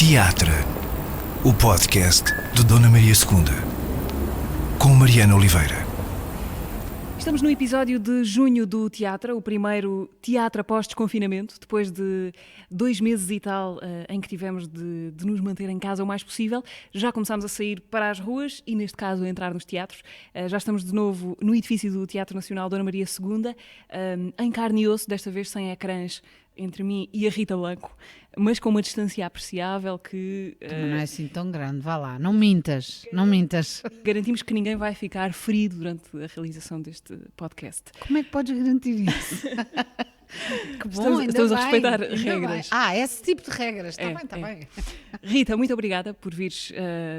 Teatro, o podcast de Dona Maria II, com Mariana Oliveira. Estamos no episódio de junho do Teatro, o primeiro teatro após desconfinamento, depois de 2 meses e tal em que tivemos de nos manter em casa o mais possível. Já começámos a sair para as ruas e, neste caso, a entrar nos teatros. Já estamos de novo no edifício do Teatro Nacional Dona Maria II, em carne e osso, desta vez sem ecrãs entre mim e a Rita Blanco, mas com uma distância apreciável que... Também não é assim tão grande, vá lá, não mintas. Garantimos que ninguém vai ficar ferido durante a realização deste podcast. Como é que podes garantir isso? Que bom, estamos a respeitar regras. Esse tipo de regras, está bem. Rita, muito obrigada por vires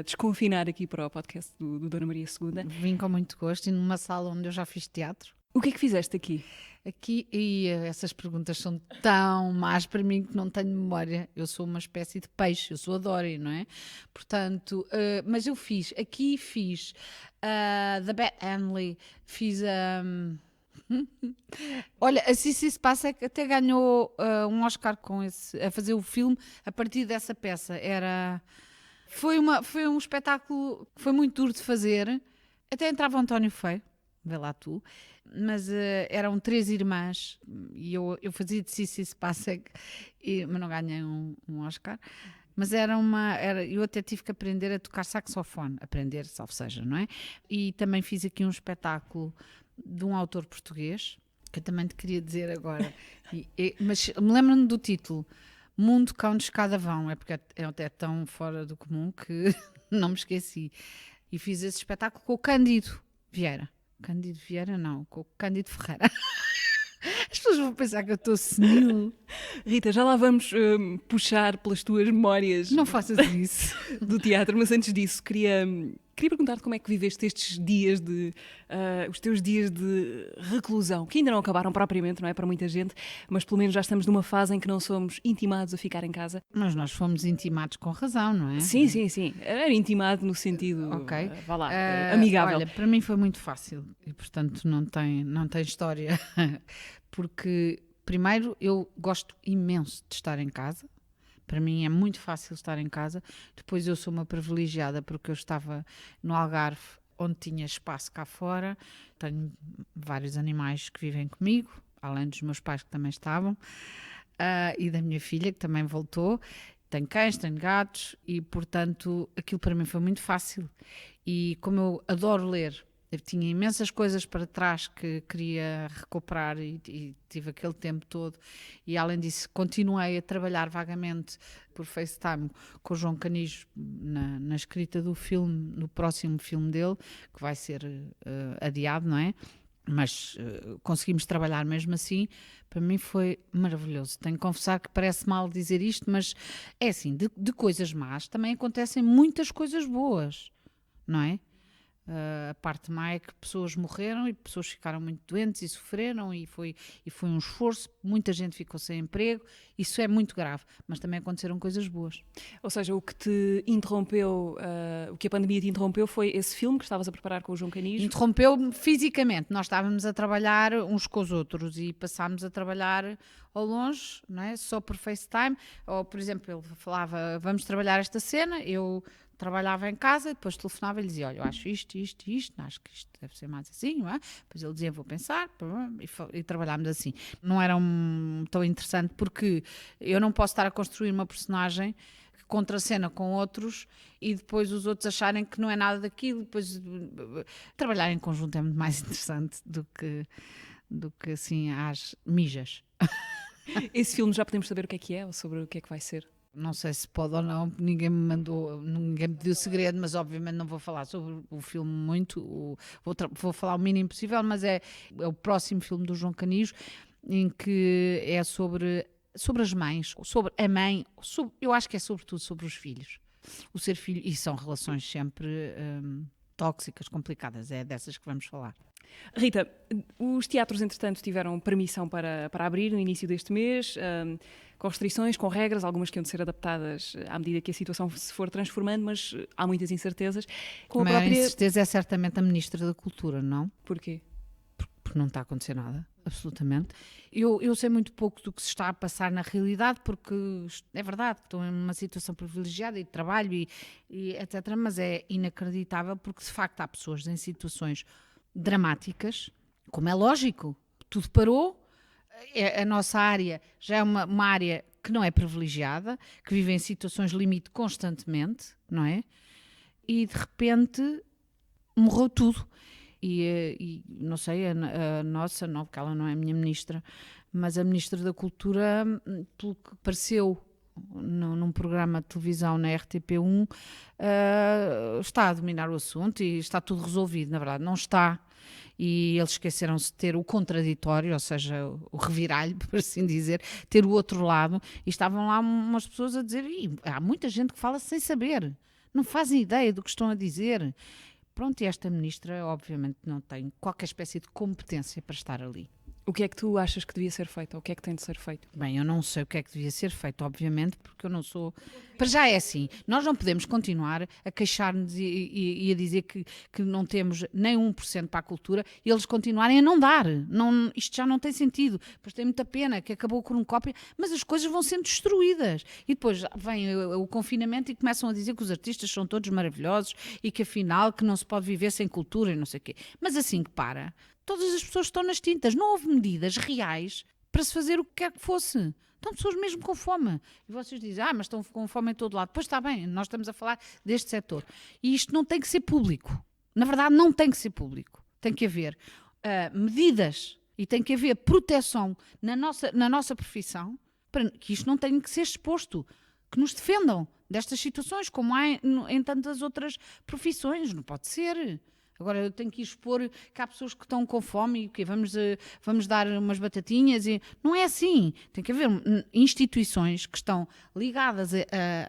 desconfinar aqui para o podcast do Dona Maria II. Vim com muito gosto e numa sala onde eu já fiz teatro. O que é que fizeste aqui? Aqui, essas perguntas são tão más para mim que não tenho memória. Eu sou uma espécie de peixe, eu sou a Dory, não é? Portanto, mas eu fiz The Beth Hanley, fiz olha, a Cici Spacek até ganhou um Oscar a fazer o filme a partir dessa peça. Foi um espetáculo que foi muito duro de fazer. Até entrava o António Feio, vê lá tu, mas eram 3 irmãs e eu fazia de Cici Spacek, mas não ganhei um Oscar. Mas eu até tive que aprender a tocar saxofone, salvo seja, não é? E também fiz aqui um espetáculo de um autor português, que eu também te queria dizer agora, mas me lembro-me do título, Mundo Cão de Escada Vão, porque é tão fora do comum que não me esqueci. E fiz esse espetáculo com o Cândido Vieira. Cândido Vieira não, com o Cândido Ferreira. As pessoas vão pensar que eu estou senil. Rita, já lá vamos puxar pelas tuas memórias. Não faças isso. Do teatro, mas antes disso, queria perguntar-te como é que viveste estes dias os teus dias de reclusão, que ainda não acabaram propriamente, não é, para muita gente, mas pelo menos já estamos numa fase em que não somos intimados a ficar em casa. Mas nós fomos intimados com razão, não é? Sim. Era intimado no sentido, okay. Vá lá, amigável. Olha, para mim foi muito fácil e, portanto, não tem história. Porque, primeiro, eu gosto imenso de estar em casa. Para mim é muito fácil estar em casa. Depois eu sou uma privilegiada porque eu estava no Algarve, onde tinha espaço cá fora. Tenho vários animais que vivem comigo, além dos meus pais que também estavam, e da minha filha que também voltou. Tenho cães, tenho gatos e, portanto, aquilo para mim foi muito fácil. E como eu adoro ler, eu tinha imensas coisas para trás que queria recuperar e tive aquele tempo todo. E, além disso, continuei a trabalhar vagamente por FaceTime com o João Canijo na escrita do filme, no próximo filme dele, que vai ser adiado, não é? Mas conseguimos trabalhar mesmo assim. Para mim foi maravilhoso. Tenho que confessar que parece mal dizer isto, mas é assim, de coisas más também acontecem muitas coisas boas, não é? A parte má é que pessoas morreram e pessoas ficaram muito doentes e sofreram e foi um esforço, muita gente ficou sem emprego, isso é muito grave, mas também aconteceram coisas boas. Ou seja, o que te interrompeu, o que a pandemia te interrompeu foi esse filme que estavas a preparar com o João Canijo? Interrompeu-me fisicamente, nós estávamos a trabalhar uns com os outros e passámos a trabalhar ao longe, não é? Só por FaceTime, ou por exemplo, ele falava, vamos trabalhar esta cena, eu trabalhava em casa, depois telefonava e lhe dizia, olha, eu acho isto, acho que isto deve ser mais assim, não é? Depois ele dizia, vou pensar, e trabalhámos assim. Não era tão interessante porque eu não posso estar a construir uma personagem que contracena com outros e depois os outros acharem que não é nada daquilo, depois trabalhar em conjunto é muito mais interessante do que assim às mijas. Esse filme já podemos saber o que é ou sobre o que é que vai ser? Não sei se pode ou não, ninguém me pediu segredo, mas obviamente não vou falar sobre o filme muito, vou falar o mínimo possível, mas é o próximo filme do João Canijo, em que é sobre as mães, sobre a mãe, eu acho que é sobretudo sobre os filhos. O ser filho, e são relações sempre tóxicas, complicadas, é dessas que vamos falar. Rita, os teatros, entretanto, tiveram permissão para abrir no início deste mês, com restrições, com regras, algumas que hão de ser adaptadas à medida que a situação se for transformando, mas há muitas incertezas. A maior incerteza é certamente a Ministra da Cultura, não? Porquê? porque não está a acontecer nada, absolutamente. Eu sei muito pouco do que se está a passar na realidade, porque é verdade que estou em uma situação privilegiada e de trabalho e etc., mas é inacreditável porque de facto há pessoas em situações dramáticas, como é lógico, tudo parou, a nossa área já é uma área que não é privilegiada, que vive em situações limite constantemente, não é? E de repente morreu tudo. E não sei, a nossa, não, porque ela não é a minha ministra, mas a ministra da Cultura, pelo que pareceu num programa de televisão na RTP1, está a dominar o assunto e está tudo resolvido. Na verdade, não está. E eles esqueceram-se de ter o contraditório, ou seja, o reviralho, por assim dizer, ter o outro lado, e estavam lá umas pessoas a dizer, e há muita gente que fala sem saber, não fazem ideia do que estão a dizer. Pronto, e esta ministra, obviamente, não tem qualquer espécie de competência para estar ali. O que é que tu achas que devia ser feito? Ou o que é que tem de ser feito? Bem, eu não sei o que é que devia ser feito, obviamente, porque eu não sou... Para já é assim, nós não podemos continuar a queixar-nos e a dizer que não temos nem 1% para a cultura e eles continuarem a não dar. Não, isto já não tem sentido. Pois tem muita pena que acabou com cópia, mas as coisas vão sendo destruídas. E depois vem o confinamento e começam a dizer que os artistas são todos maravilhosos e que afinal que não se pode viver sem cultura e não sei o quê. Mas assim que para... Todas as pessoas estão nas tintas. Não houve medidas reais para se fazer o que quer que fosse. Estão pessoas mesmo com fome. E vocês dizem, mas estão com fome em todo lado. Pois está bem, nós estamos a falar deste setor. E isto não tem que ser público. Na verdade, não tem que ser público. Tem que haver medidas e tem que haver proteção na nossa profissão para que isto não tenha que ser exposto. Que nos defendam destas situações, como há em tantas outras profissões. Não pode ser. Agora eu tenho que expor que há pessoas que estão com fome e que vamos dar umas batatinhas. Não é assim. Tem que haver instituições que estão ligadas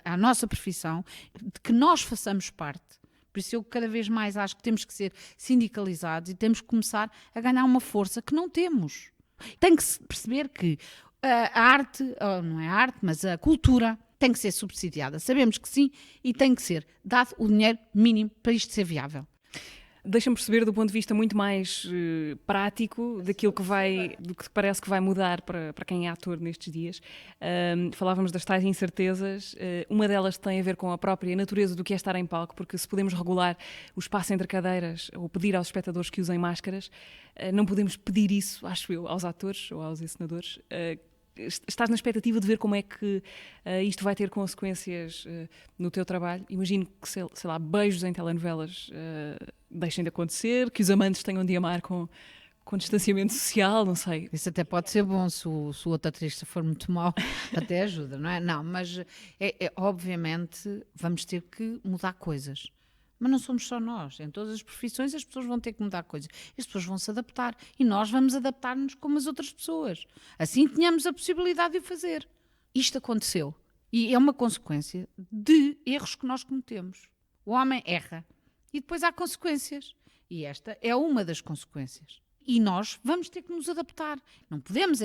à nossa profissão, de que nós façamos parte. Por isso eu cada vez mais acho que temos que ser sindicalizados e temos que começar a ganhar uma força que não temos. Tem que se perceber que a arte, não é a arte, mas a cultura tem que ser subsidiada. Sabemos que sim e tem que ser dado o dinheiro mínimo para isto ser viável. Deixa-me perceber do ponto de vista muito mais prático daquilo do que parece que vai mudar para quem é ator nestes dias. Falávamos das tais incertezas. Uma delas tem a ver com a própria natureza do que é estar em palco, porque se podemos regular o espaço entre cadeiras ou pedir aos espectadores que usem máscaras, não podemos pedir isso, acho eu, aos atores ou aos encenadores. Estás na expectativa de ver como é que isto vai ter consequências no teu trabalho? Imagino que, sei lá, beijos em telenovelas deixem de acontecer, que os amantes tenham de amar com distanciamento social, não sei. Isso até pode ser bom, se o outro atriz for muito mau, até ajuda, não é? Não, mas obviamente vamos ter que mudar coisas. Mas não somos só nós. Em todas as profissões as pessoas vão ter que mudar coisas. As pessoas vão se adaptar. E nós vamos adaptar-nos como as outras pessoas. Assim tínhamos a possibilidade de o fazer. Isto aconteceu. E é uma consequência de erros que nós cometemos. O homem erra. E depois há consequências. E esta é uma das consequências. E nós vamos ter que nos adaptar. Não podemos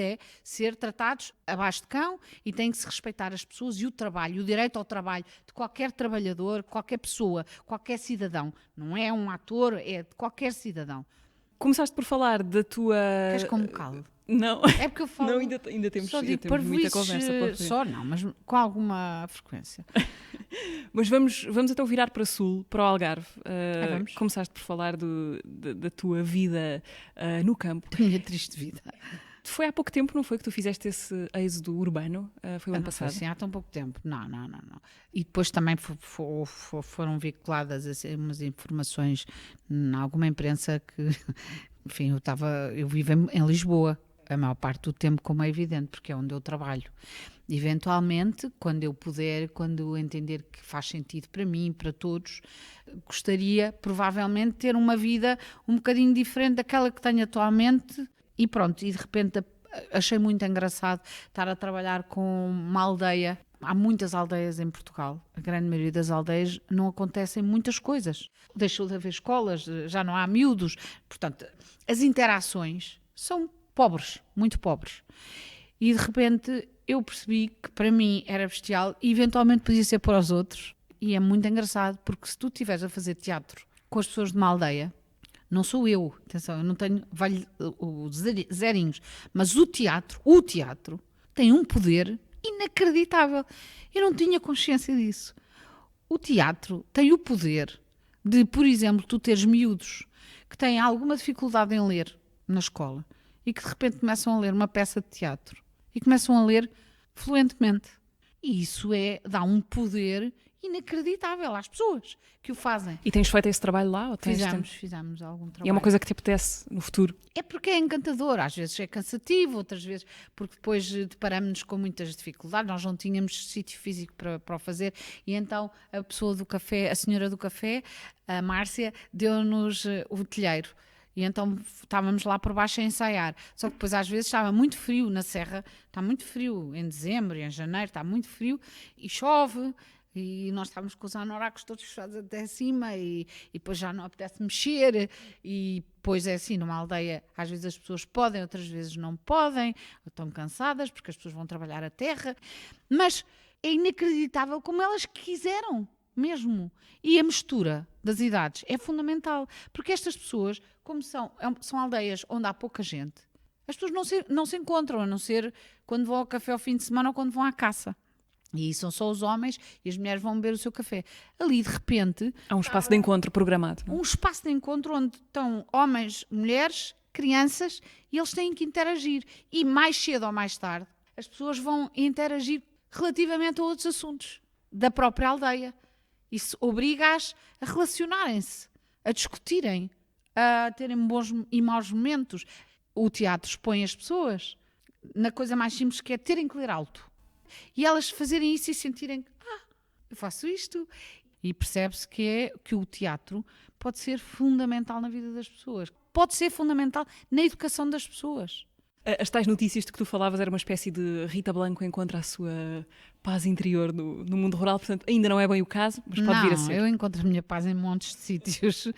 ser tratados abaixo de cão e tem que se respeitar as pessoas e o trabalho, o direito ao trabalho de qualquer trabalhador, qualquer pessoa, qualquer cidadão. Não é um ator, é de qualquer cidadão. Começaste por falar da tua... Queres como calo? Não. É porque eu falo... Não, ainda temos, só digo temos muita conversa. Só não, mas com alguma frequência. Mas vamos então virar para Sul, para o Algarve. Vamos. Começaste por falar da tua vida no campo. Da minha triste vida. Foi há pouco tempo, não foi, que tu fizeste esse êxodo urbano? Foi o ano passado? Sim, há tão pouco tempo. Não. E depois também foram veiculadas assim, umas informações em alguma imprensa que, enfim, eu vivo em Lisboa a maior parte do tempo, como é evidente, porque é onde eu trabalho. Eventualmente, quando eu puder, quando eu entender que faz sentido para mim, para todos, gostaria provavelmente de ter uma vida um bocadinho diferente daquela que tenho atualmente. E pronto, e de repente achei muito engraçado estar a trabalhar com uma aldeia. Há muitas aldeias em Portugal. A grande maioria das aldeias não acontecem muitas coisas. Deixou de haver escolas, já não há miúdos. Portanto, as interações são pobres, muito pobres. E de repente eu percebi que para mim era bestial e eventualmente podia ser para os outros. E é muito engraçado, porque se tu estiveres a fazer teatro com as pessoas de uma aldeia, Não sou eu, atenção, eu não tenho os zerinhos, mas o teatro tem um poder inacreditável. Eu não tinha consciência disso. O teatro tem o poder de, por exemplo, tu teres miúdos que têm alguma dificuldade em ler na escola e que de repente começam a ler uma peça de teatro e começam a ler fluentemente. E isso dá um poder inacreditável às pessoas que o fazem. E tens feito esse trabalho lá? Ou Fizemos algum trabalho. E é uma coisa que te apetece no futuro? É porque é encantador, às vezes é cansativo, outras vezes porque depois deparamos-nos com muitas dificuldades, nós não tínhamos sítio físico para o fazer e então a pessoa do café, a senhora do café, a Márcia, deu-nos o telheiro. E então estávamos lá por baixo a ensaiar. Só que depois às vezes estava muito frio na serra, está muito frio em dezembro e em janeiro, está muito frio e chove. E nós estávamos com os anoracos todos fechados até cima e depois já não apetece mexer e depois é assim, numa aldeia às vezes as pessoas podem, outras vezes não podem, estão cansadas porque as pessoas vão trabalhar a terra, mas é inacreditável como elas quiseram mesmo. E a mistura das idades é fundamental, porque estas pessoas, como são aldeias onde há pouca gente, as pessoas não se encontram, a não ser quando vão ao café ao fim de semana ou quando vão à caça. E são só os homens e as mulheres vão beber o seu café. Ali, de repente... Há um espaço de encontro programado. Não? Um espaço de encontro onde estão homens, mulheres, crianças e eles têm que interagir. E mais cedo ou mais tarde, as pessoas vão interagir relativamente a outros assuntos da própria aldeia. Isso obriga-as a relacionarem-se, a discutirem, a terem bons e maus momentos. O teatro expõe as pessoas na coisa mais simples que é terem que ler alto. E elas fazerem isso e sentirem, eu faço isto. E percebe-se que o teatro pode ser fundamental na vida das pessoas. Pode ser fundamental na educação das pessoas. As tais notícias de que tu falavas era uma espécie de Rita Blanco encontra a sua paz interior no mundo rural, portanto ainda não é bem o caso, mas pode vir a ser. Eu encontro a minha paz em montes de sítios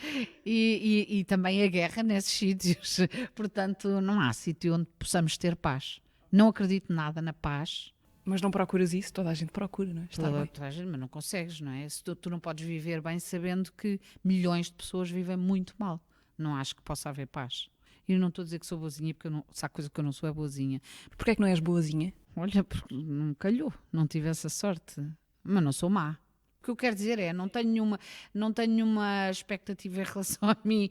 e também a guerra nesses sítios. Portanto, não há sítio onde possamos ter paz. Não acredito nada na paz. Mas não procuras isso? Toda a gente procura, não é? Toda a gente, mas não consegues, não é? Se tu não podes viver bem sabendo que milhões de pessoas vivem muito mal. Não acho que possa haver paz. E eu não estou a dizer que sou boazinha, porque se há coisa que eu não sou é boazinha. Porquê é que não és boazinha? Olha, porque não me calhou, não tive essa sorte. Mas não sou má. O que eu quero dizer é, não tenho nenhuma expectativa em relação a mim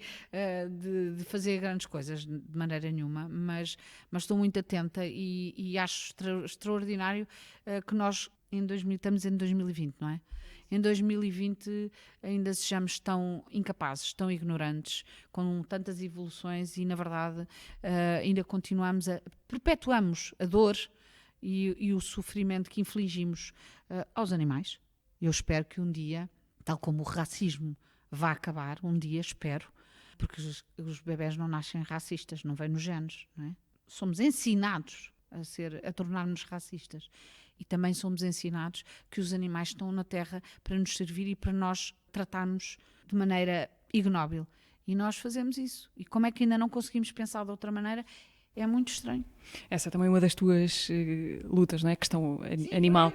de fazer grandes coisas, de maneira nenhuma, mas estou muito atenta e acho extraordinário que nós estamos em 2020, não é? Em 2020 ainda sejamos tão incapazes, tão ignorantes, com tantas evoluções e, na verdade, ainda perpetuamos a dor e o sofrimento que infligimos aos animais. Eu espero que um dia, tal como o racismo vá acabar, um dia espero, porque os bebés não nascem racistas, não vêm nos genes, não é? Somos ensinados a tornar-nos racistas e também somos ensinados que os animais estão na terra para nos servir e para nós tratarmos de maneira ignóbil. E nós fazemos isso. E como é que ainda não conseguimos pensar de outra maneira? É muito estranho. Essa é também uma das tuas lutas, não é? Questão animal.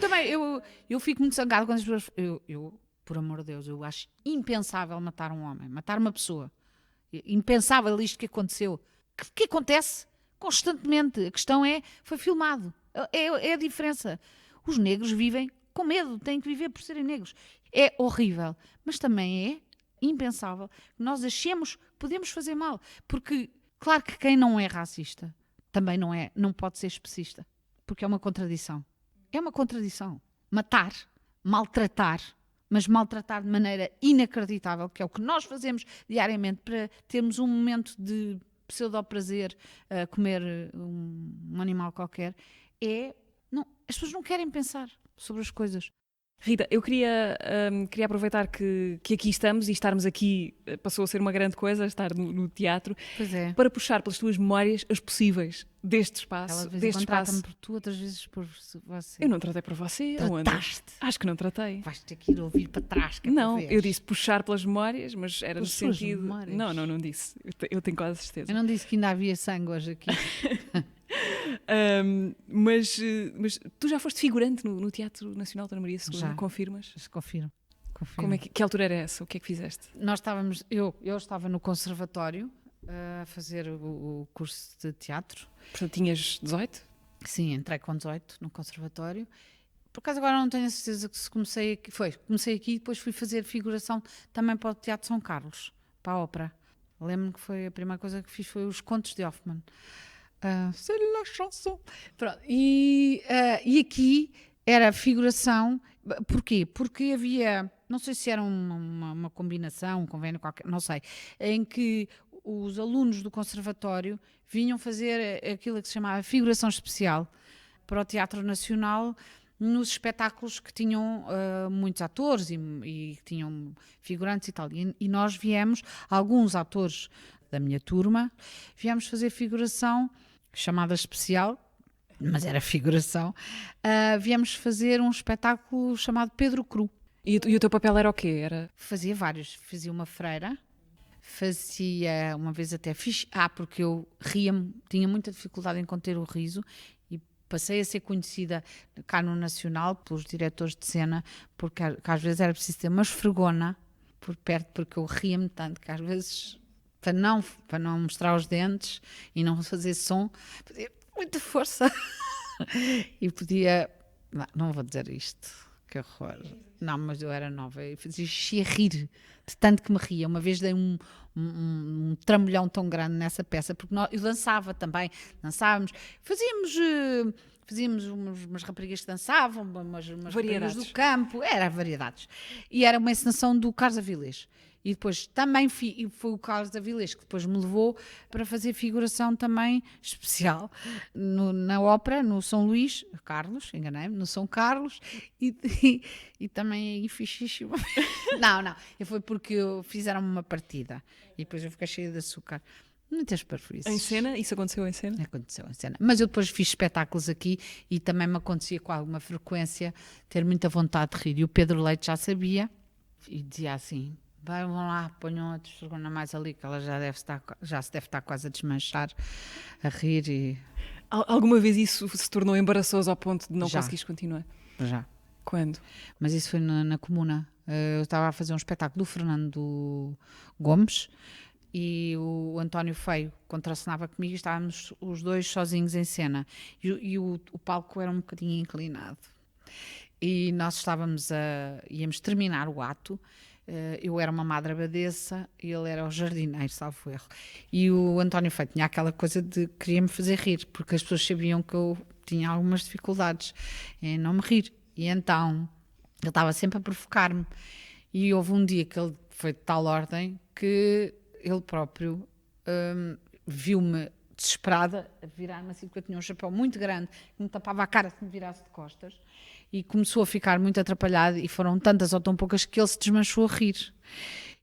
Eu fico muito zangada quando as pessoas... Eu, por amor de Deus, eu acho impensável matar um homem, matar uma pessoa. Impensável isto que aconteceu. Que acontece constantemente. A questão foi filmado. É a diferença. Os negros vivem com medo, têm que viver por serem negros. É horrível. Mas também é impensável que nós achemos que podemos fazer mal. Porque... Claro que quem não é racista também não pode ser especista, porque é uma contradição. É uma contradição. Matar, maltratar, mas maltratar de maneira inacreditável, que é o que nós fazemos diariamente para termos um momento de pseudo-prazer a comer um animal qualquer, as pessoas não querem pensar sobre as coisas. Rita, eu queria aproveitar que aqui estamos e estarmos aqui passou a ser uma grande coisa, estar no teatro, pois é. Para puxar pelas tuas memórias as possíveis deste espaço. Ela às vezes trata-me por tu, outras vezes por você. Eu não tratei por você. Trataste. Acho que não tratei. Vais ter que ir ouvir para trás. Não, eu disse puxar pelas memórias, mas era no sentido... Memórias. Não disse. Eu tenho quase certeza. Eu não disse que ainda havia sangue hoje aqui. Mas tu já foste figurante no Teatro Nacional Dona Maria II, já. confirmas? Confirmo. Como que altura era essa? O que é que fizeste? Nós estávamos, eu estava no conservatório a fazer o curso de teatro. Portanto, tinhas 18? Sim, entrei com 18 no conservatório. Por acaso agora não tenho a certeza que se comecei aqui. Comecei aqui e depois fui fazer figuração também para o Teatro São Carlos, para a ópera. Lembro-me que foi a primeira coisa que fiz foi os contos de Hoffmann. C'est la chanson. Pronto. E aqui era figuração. Porquê? Porque havia, não sei se era uma combinação, um convênio qualquer, não sei, em que os alunos do conservatório vinham fazer aquilo que se chamava figuração especial para o Teatro Nacional, nos espetáculos que tinham muitos atores e que tinham figurantes e tal. E nós viemos, alguns atores da minha turma, viemos fazer figuração chamada especial, mas era figuração. Viemos fazer um espetáculo chamado Pedro Cru. E o teu papel era o quê? Fazia vários. Fazia uma freira, fazia uma vez até fiz. Porque eu ria-me, tinha muita dificuldade em conter o riso e passei a ser conhecida cá no Nacional pelos diretores de cena, porque às vezes era preciso ter uma esfregona por perto, porque eu ria-me tanto que às vezes, para não mostrar os dentes e não fazer som, fazia muita força e podia. Não vou dizer isto, que horror. Não, mas eu era nova e fazia xixi a rir de tanto que me ria. Uma vez dei um trambolhão tão grande nessa peça, porque eu dançava também, dançávamos, fazíamos umas raparigas que dançavam, umas raparigas do campo, era variedades. E era uma encenação do Carlos Avilés. E depois também foi o Carlos Avilés que depois me levou para fazer figuração também especial na ópera, no São Luís, Carlos, enganei-me, no São Carlos, e também aí fiz xixi. Não, foi porque fizeram uma partida e depois eu fiquei cheia de açúcar. Muitas parvoíces. Em cena? Isso aconteceu em cena? Aconteceu em cena. Mas eu depois fiz espetáculos aqui e também me acontecia com alguma frequência ter muita vontade de rir. E o Pedro Leite já sabia e dizia assim: vão lá, ponham a testosterona mais ali, que ela já se deve estar quase a desmanchar, a rir. E Alguma vez isso se tornou embaraçoso ao ponto de não Já. conseguires continuar? já. Quando? Mas isso foi na Comuna. Eu estava a fazer um espetáculo do Fernando Gomes e o António Feio contracenava comigo e estávamos os dois sozinhos em cena. E o palco era um bocadinho inclinado. E nós íamos terminar o ato. Eu era uma madre abadesa e ele era o jardineiro, salvo erro. E o António Feio tinha aquela coisa de queria-me fazer rir, porque as pessoas sabiam que eu tinha algumas dificuldades em não me rir. E então ele estava sempre a provocar-me. E houve um dia que ele foi de tal ordem que ele próprio viu-me desesperada a virar-me assim, porque eu tinha um chapéu muito grande que me tapava a cara se me virasse de costas, e começou a ficar muito atrapalhado, e foram tantas ou tão poucas que ele se desmanchou a rir.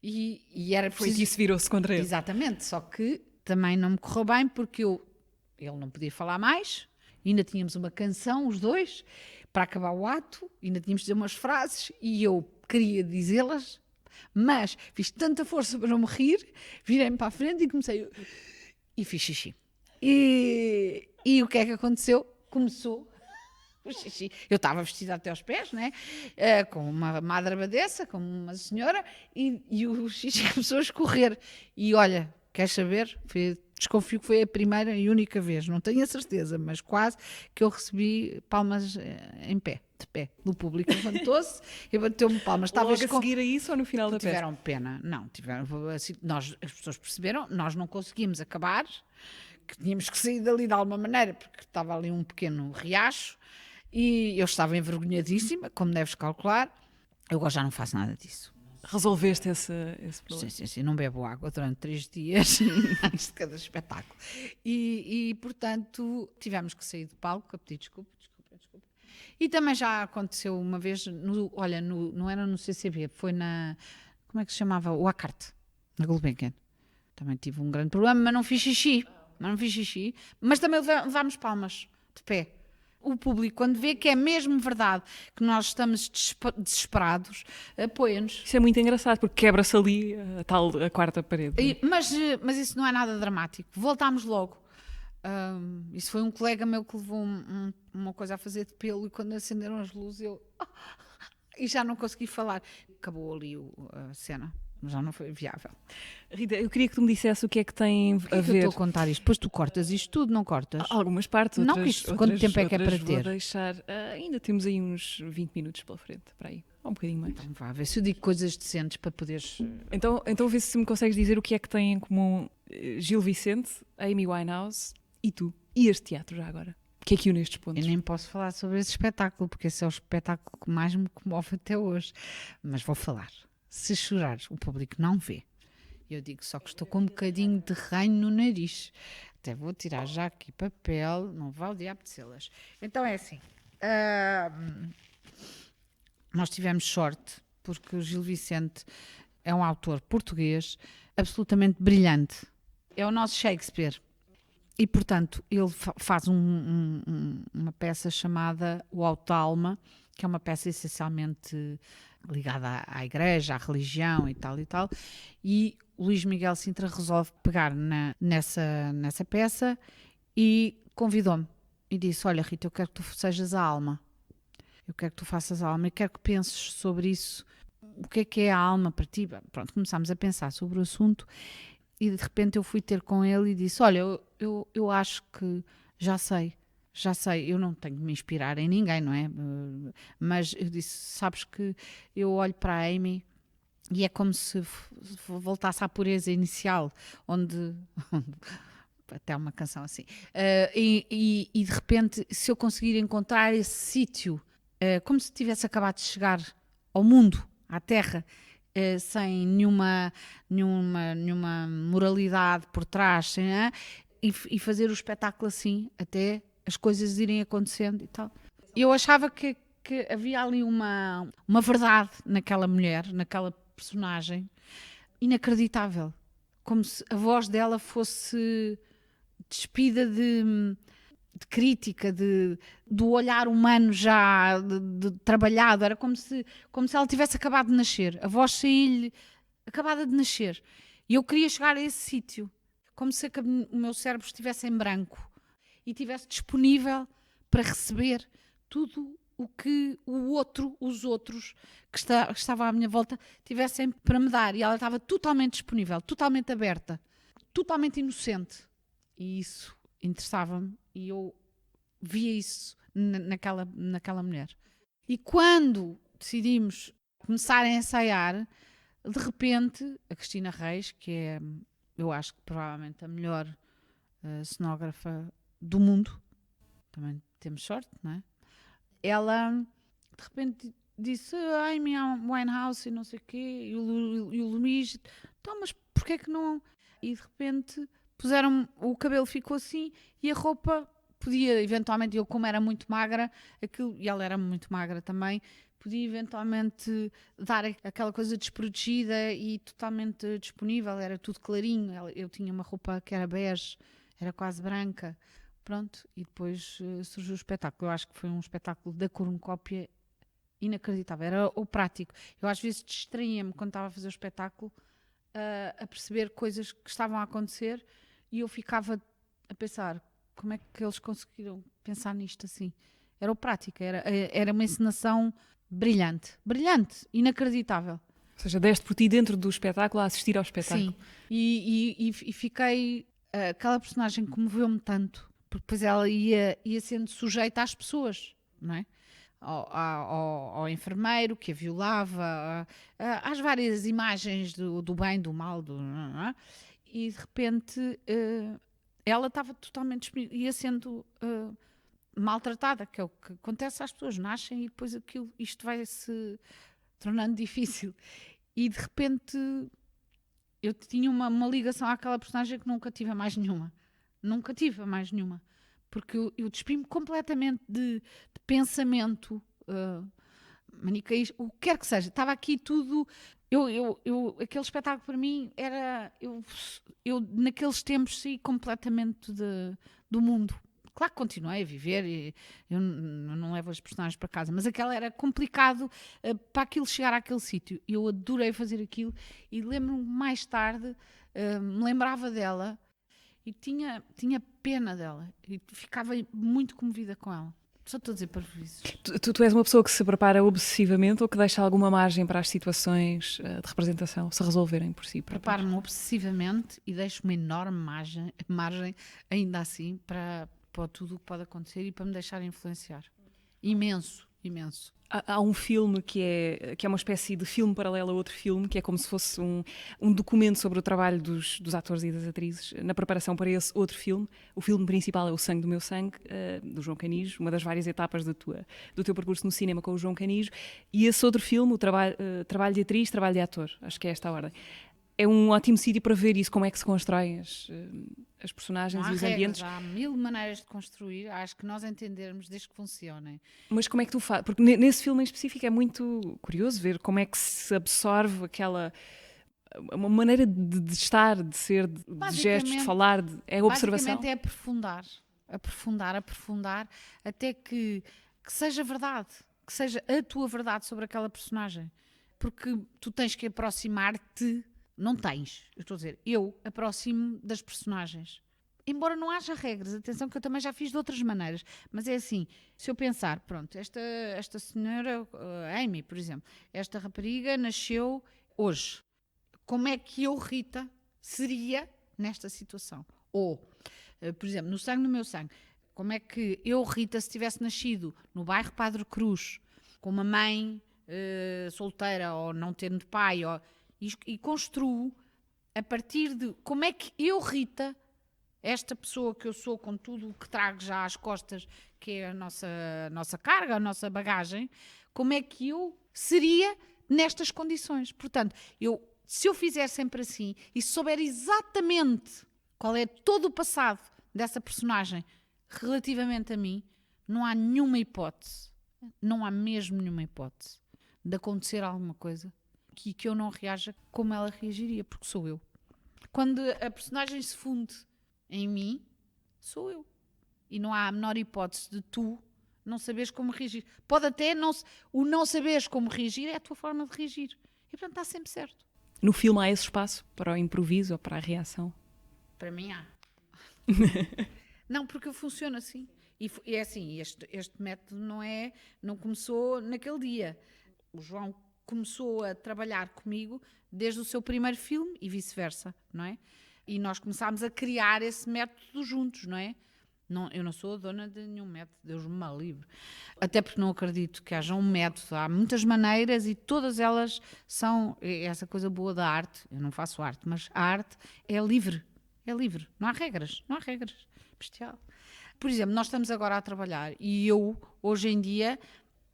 E era Foi preciso... isso virou-se contra ele. Exatamente, só que também não me correu bem, porque ele não podia falar mais, ainda tínhamos uma canção, os dois, para acabar o ato, ainda tínhamos de dizer umas frases, e eu queria dizê-las, mas fiz tanta força para não me rir, virei-me para a frente e comecei... E fiz xixi. E o que é que aconteceu? Começou o xixi. Eu estava vestida até aos pés, né? Com uma madre abadesa, com uma senhora, e o xixi começou a escorrer. E olha, queres saber? Desconfio que foi a primeira e única vez, não tenho a certeza, mas quase que eu recebi palmas em pé, de pé. O público levantou-se e bateu-me palmas. Logo a seguir a isso ou no final da peça? Tiveram pena, não, assim, as pessoas perceberam, nós não conseguimos acabar, que tínhamos que sair dali de alguma maneira, porque estava ali um pequeno riacho, e eu estava envergonhadíssima, como deves calcular. Eu agora já não faço nada disso. Resolveste esse problema? Sim, não bebo água durante 3 dias antes de cada espetáculo. E, portanto, tivemos que sair do palco a pedir desculpa. E também já aconteceu uma vez, não era no CCB, foi como é que se chamava? O Acarte, na Gulbenkian. Também tive um grande problema, mas não fiz xixi. Mas também levámos palmas, de pé. O público, quando vê que é mesmo verdade que nós estamos desesperados, apoia-nos. Isso é muito engraçado, porque quebra-se ali a quarta parede. Mas isso não é nada dramático. Voltámos logo. Isso foi um colega meu que levou uma coisa a fazer de pelo, e quando acenderam as luzes E já não consegui falar. Acabou ali a cena. Já não foi viável. Rita, eu queria que tu me dissesse o que é que tem a Porquê que eu ver. estou a contar isto? Depois tu cortas isto tudo, não cortas? Algumas partes, Não, outras, isto, quanto tempo é que é outras para vou ter? deixar. Ainda temos aí uns 20 minutos pela frente, para aí. Ou um bocadinho mais. Então vá, ver se eu digo coisas decentes para poderes... Então vê se me consegues dizer o que é que têm em comum Gil Vicente, Amy Winehouse e tu. E este teatro já agora. O que é que une estes pontos? Eu nem posso falar sobre esse espetáculo, porque esse é o espetáculo que mais me comove até hoje. Mas vou falar. Se chorares, o público não vê. Eu digo só que estou com um bocadinho de ranho no nariz. Até vou tirar já aqui papel, não vá o diabo de selas. Então é assim. Nós tivemos sorte, porque o Gil Vicente é um autor português absolutamente brilhante. É o nosso Shakespeare. E, portanto, ele faz uma peça chamada O Alto da Alma, que é uma peça essencialmente ligada à igreja, à religião e tal. E o Luís Miguel Sintra resolve pegar nessa peça e convidou-me. E disse, olha Rita, eu quero que tu sejas a alma. Eu quero que tu faças a alma. Eu quero que penses sobre isso. O que é a alma para ti? Pronto, começámos a pensar sobre o assunto. E de repente eu fui ter com ele e disse, olha, eu acho que já sei, eu não tenho que me inspirar em ninguém, não é? Mas eu disse, sabes que eu olho para a Amy e é como se voltasse à pureza inicial, onde até uma canção assim, e de repente se eu conseguir encontrar esse sítio, como se tivesse acabado de chegar ao mundo, à Terra, sem nenhuma moralidade por trás, e fazer o espetáculo assim, até as coisas irem acontecendo e tal. Eu achava que havia ali uma verdade naquela mulher, naquela personagem, inacreditável. Como se a voz dela fosse despida de crítica, do olhar humano já de trabalhado. Era como se ela tivesse acabado de nascer. A voz saía-lhe acabada de nascer. E eu queria chegar a esse sítio. Como se o meu cérebro estivesse em branco e estivesse disponível para receber tudo o que os outros que estavam à minha volta tivessem para me dar. E ela estava totalmente disponível, totalmente aberta, totalmente inocente. E isso interessava-me e eu via isso naquela mulher. E quando decidimos começar a ensaiar, de repente, a Cristina Reis, que é, eu acho que provavelmente a melhor cenógrafa do mundo, também temos sorte, não é? Ela, de repente, disse, ai, minha Winehouse e não sei o quê, e o Luís, então, mas porquê que não? E de repente puseram, o cabelo ficou assim e a roupa podia eventualmente, eu como era muito magra, e ela era muito magra também, podia eventualmente dar aquela coisa desprotegida e totalmente disponível, era tudo clarinho, eu tinha uma roupa que era bege, era quase branca, pronto, e depois surgiu o espetáculo. Eu acho que foi um espetáculo da cornucópia inacreditável, era o prático. Eu às vezes distraía-me quando estava a fazer o espetáculo a perceber coisas que estavam a acontecer e eu ficava a pensar como é que eles conseguiram pensar nisto assim. Era o prático, era uma encenação brilhante, inacreditável. Ou seja, deste por ti dentro do espetáculo a assistir ao espetáculo. Sim, e fiquei... aquela personagem comoveu-me tanto, porque depois ela ia sendo sujeita às pessoas, não é? Ao enfermeiro que a violava, às várias imagens do bem, do mal, e de repente ela estava totalmente ia sendo maltratada, que é o que acontece às pessoas, nascem e depois isto vai se tornando difícil. E de repente eu tinha uma ligação àquela personagem que nunca tive a mais nenhuma. Porque eu despi-me completamente de pensamento manicaísta, o que quer que seja. Estava aqui tudo... aquele espetáculo para mim era... Eu naqueles tempos saí completamente do mundo. Claro que continuei a viver e eu não levo as personagens para casa, mas aquela era complicado para aquilo chegar àquele sítio. Eu adorei fazer aquilo e lembro-me mais tarde, me lembrava dela e tinha pena dela e ficava muito comovida com ela. Só estou a dizer parvoíces. Tu és uma pessoa que se prepara obsessivamente ou que deixa alguma margem para as situações de representação se resolverem por si próprias? Preparo-me obsessivamente e deixo uma enorme margem ainda assim, para tudo o que pode acontecer e para me deixar influenciar. Imenso. Há um filme que é uma espécie de filme paralelo a outro filme, que é como se fosse um documento sobre o trabalho dos atores e das atrizes na preparação para esse outro filme. O filme principal é O Sangue do Meu Sangue, do João Canijo, uma das várias etapas do teu percurso no cinema com o João Canijo. E esse outro filme, o trabalho de atriz, trabalho de ator, acho que é esta a ordem. É um ótimo sítio para ver isso, como é que se constroem as personagens Não há e os regras, ambientes. há 1000 maneiras de construir, acho que nós entendermos desde que funcionem. Mas como é que tu fazes? Porque nesse filme em específico é muito curioso ver como é que se absorve uma maneira de estar, de ser, de gestos, de falar, é a observação. Basicamente é aprofundar, até que seja verdade, que seja a tua verdade sobre aquela personagem. Porque tu tens que aproximar-te. Não tens, eu estou a dizer, eu aproximo das personagens. Embora não haja regras, atenção que eu também já fiz de outras maneiras, mas é assim, se eu pensar, pronto, esta senhora, Amy, por exemplo, esta rapariga nasceu hoje. Como é que eu, Rita, seria nesta situação? Ou, por exemplo, no Sangue do Meu Sangue, como é que eu, Rita, se tivesse nascido no bairro Padre Cruz, com uma mãe solteira ou não tendo pai, e construo a partir de como é que eu, Rita, esta pessoa que eu sou, com tudo o que trago já às costas, que é a nossa carga, a nossa bagagem, como é que eu seria nestas condições? Portanto, se eu fizer sempre assim e souber exatamente qual é todo o passado dessa personagem relativamente a mim, não há nenhuma hipótese, não há mesmo nenhuma hipótese de acontecer alguma coisa que eu não reaja como ela reagiria, porque sou eu. Quando a personagem se funde em mim, sou eu. E não há a menor hipótese de tu não saberes como reagir. Pode até o não saberes como reagir é a tua forma de reagir. E portanto está sempre certo. No filme há esse espaço para o improviso ou para a reação? Para mim há. Não, porque eu funciono assim. E é assim, este método não começou naquele dia. O João começou a trabalhar comigo desde o seu primeiro filme e vice-versa, não é? E nós começámos a criar esse método juntos, não é? Não, eu não sou a dona de nenhum método, Deus me livre. Até porque não acredito que haja um método. Há muitas maneiras e todas elas são essa coisa boa da arte. Eu não faço arte, mas a arte é livre. É livre. Não há regras. Bestial. Por exemplo, nós estamos agora a trabalhar e eu, hoje em dia,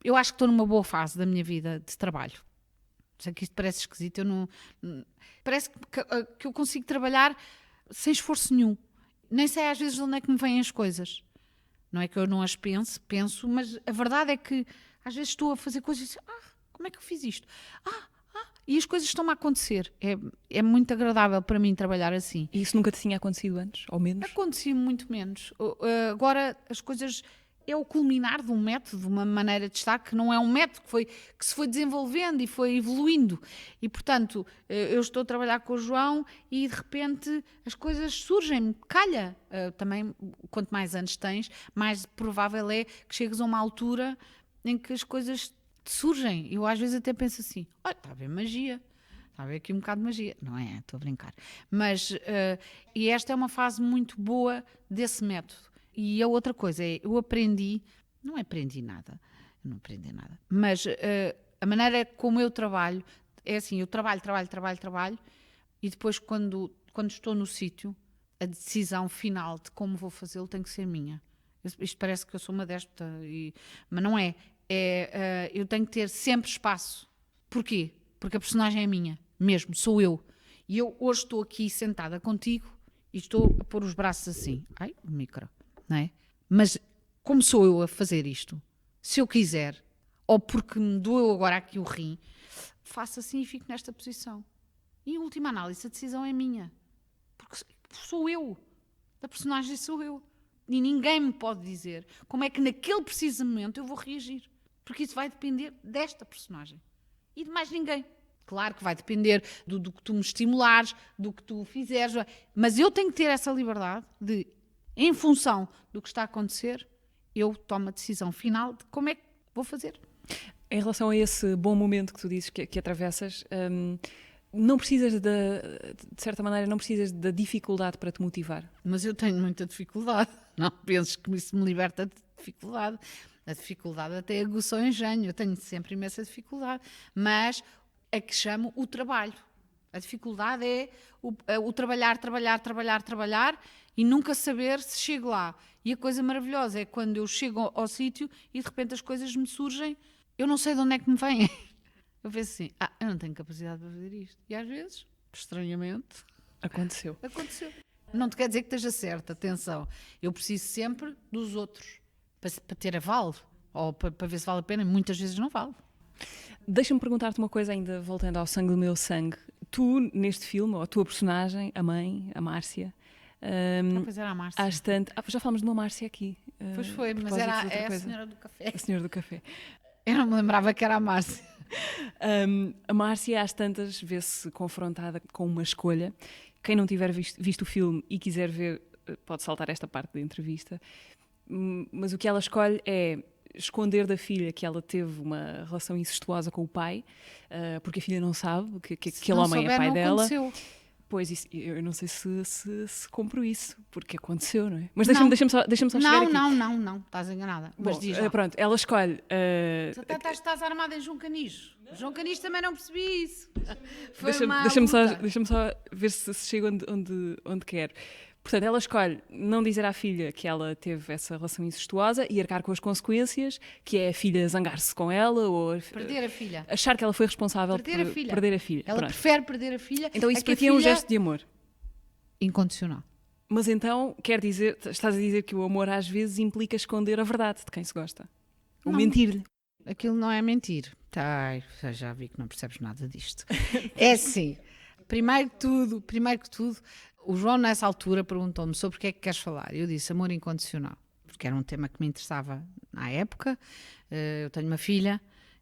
eu acho que estou numa boa fase da minha vida de trabalho. Sei que isto parece esquisito, parece que eu consigo trabalhar sem esforço nenhum. Nem sei às vezes de onde é que me vêm as coisas. Não é que eu não as penso, mas a verdade é que às vezes estou a fazer coisas e digo, como é que eu fiz isto? E as coisas estão-me a acontecer. É muito agradável para mim trabalhar assim. E isso nunca te tinha acontecido antes, ou menos? Acontecia muito menos. Agora as coisas... É o culminar de um método, de uma maneira de estar, que não é um método que se foi desenvolvendo e foi evoluindo. E, portanto, eu estou a trabalhar com o João e, de repente, as coisas surgem, calha. Também, quanto mais anos tens, mais provável é que chegues a uma altura em que as coisas surgem. Eu, às vezes, até penso assim, olha, está a haver magia. Está a haver aqui um bocado de magia. Não é? Estou a brincar. Mas, e esta é uma fase muito boa desse método. E a outra coisa é, eu não aprendi nada, mas a maneira como eu trabalho, é assim, eu trabalho, e depois quando estou no sítio, a decisão final de como vou fazê-lo tem que ser minha. Isto parece que eu sou uma déspota, mas não é. Eu tenho que ter sempre espaço. Porquê? Porque a personagem é minha, mesmo, sou eu. E eu hoje estou aqui sentada contigo e estou a pôr os braços assim. Ai, o micro. Não é? Mas como sou eu a fazer isto? Se eu quiser, ou porque me doeu agora aqui o rim, faço assim e fico nesta posição. E em última análise, a decisão é minha. Porque sou eu. A personagem sou eu. E ninguém me pode dizer como é que naquele preciso momento eu vou reagir. Porque isso vai depender desta personagem. E de mais ninguém. Claro que vai depender do que tu me estimulares, do que tu fizeres. Mas eu tenho que ter essa liberdade de, em função do que está a acontecer, eu tomo a decisão final de como é que vou fazer. Em relação a esse bom momento que tu dizes que atravessas, não precisas de certa maneira, não precisas da dificuldade para te motivar. Mas eu tenho muita dificuldade. Não penses que isso me liberta de dificuldade. A dificuldade até aguçou o engenho. Eu tenho sempre imensa dificuldade. Mas a que chamo o trabalho. A dificuldade é o trabalhar e nunca saber se chego lá. E a coisa maravilhosa é quando eu chego ao sítio e de repente as coisas me surgem, eu não sei de onde é que me vêm. Eu penso assim, eu não tenho capacidade para fazer isto. E às vezes, estranhamente, Aconteceu. aconteceu. Não te quer dizer que esteja certo, atenção. Eu preciso sempre dos outros para ter aval, ou para ver se vale a pena, e muitas vezes não vale. Deixa-me perguntar-te uma coisa ainda, voltando ao Sangue do Meu Sangue. Tu, neste filme, ou a tua personagem, a mãe, a Márcia... Pois era a Márcia. Já falamos de uma Márcia aqui. Pois foi, mas propósito de outra é a coisa. senhora do café. A senhora do café. Eu não me lembrava que era a Márcia. A Márcia, às tantas, vê-se confrontada com uma escolha. Quem não tiver visto o filme e quiser ver, pode saltar esta parte da entrevista. Mas o que ela escolhe é esconder da filha que ela teve uma relação incestuosa com o pai, porque a filha não sabe que aquele homem é pai dela. Aconteceu. Pois, isso, eu não sei se compro isso, porque aconteceu, não é? Mas Não. deixa-me só chegar aqui. Não, estás enganada. Mas Bom, diz lá. pronto, ela escolhe... Estás armada em João Canijo. João Canijo também não percebi isso. Foi Deixa-me só ver se chego onde quero. Portanto, ela escolhe não dizer à filha que ela teve essa relação incestuosa e arcar com as consequências, que é a filha zangar-se com ela ou Perder a filha. achar que ela foi responsável Perder por a filha. perder a filha. Ela Pronto. prefere perder a filha. Então isso que para a ti é um filha- gesto de amor. Incondicional. Mas então, quer dizer, estás a dizer que o amor às vezes implica esconder a verdade de quem se gosta. Ou Não. mentir-lhe. Aquilo não é mentir. Ai, já vi que não percebes nada disto. É assim, primeiro que tudo, o João nessa altura perguntou-me sobre o que é que queres falar. Eu disse amor incondicional, porque era um tema que me interessava na época. Eu tenho uma filha